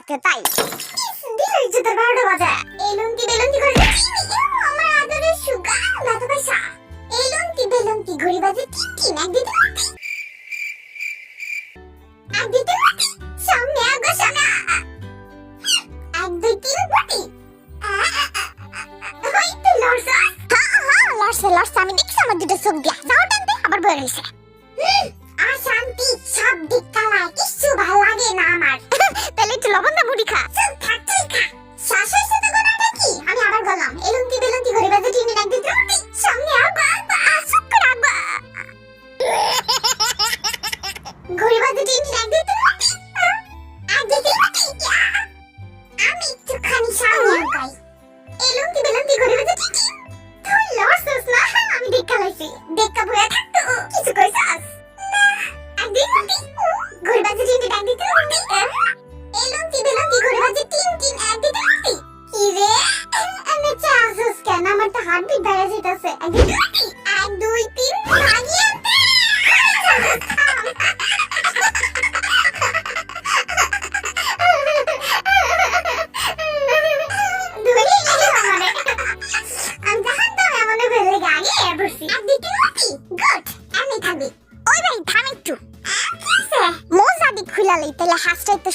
লাগতে তাই দিলেই যে তোর 12টা বাজে এলুন্তি বেলুন্তি করে আমার আদরের সুগা দাদা পয়সা এলুন্তি বেলুন্তি ঘড়ি বাজে তিন এক দিতে সামনে আগো সামনে 1 2 3 বাটি ওই তো লড়ছা হ্যাঁ লড়ছে আমি দেখছি আমার দুটো চোখ দিয়া যাও টানতে আবার বের হইছে শান্তি সব দিক কালায় কিছু ভালো লাগে না আমার তাহলে একটু লবণ দা মুড়ি খা চুপ থাক তুই খা শ্বাস হইছে তো কোনটা কি আমি আবার গেলাম এলুন্তি বেলুন্তি ঘড়ি বাজে টিনি এক দিতে সামনে আগো চুপ করে আগো ঘড়ি বাজে টিনি এক দিতে আমি একটুখানি সামনে আগাই এলুন্তি বেলুন্তি ঘড়ি বাজে টিনি তুই লড়ছিস না আমি দেখা লাইছি দেখা বইয়া থাকতো কিছু কইছাস ঘড়ি বাজে টিনি এক দিতে এলুন্তি বেলুন্তি ঘড়ি বাজে তিন এক দিতে কি রে আমি চাসস কেন আমার তো হার্টবিট বেড়ে যাইতাছে 1 2 3 লাগিয়ে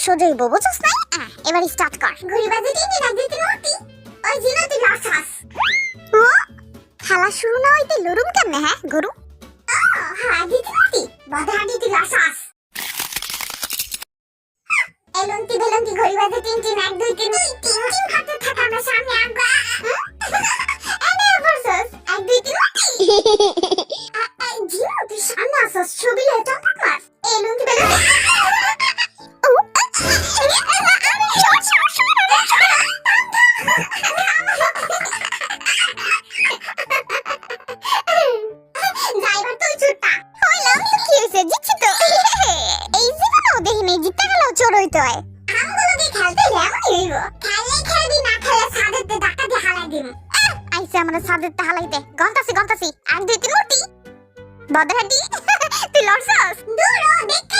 সোজইব বুঝছস না এবার স্টার্ট কর ঘড়ি বাজে তিন এক দিতে নতি ওই জিনো তুই লড়ছাস ও খেলা শুরু না হইতে লড়ুম কেমনে হ্যাঁ গরু হ্যাঁ দিতে নতি বাধা দিতে লড়ছাস এলুন্তি বেলুন্তি ঘড়ি বাজে তিন এক দুই তিন হাতে থাকা আমরা সামনে আগা এনে ভার্সেস 1 2 3 জিনো তুই সামনে আসছ ছবি লেটা মার এলুন্তি বেলুন্তি আমরা সাদেতে হালাইতে গন্তাসি 1 2 3 মুটি বদরাডি তুই লড়ছস দূর দেখ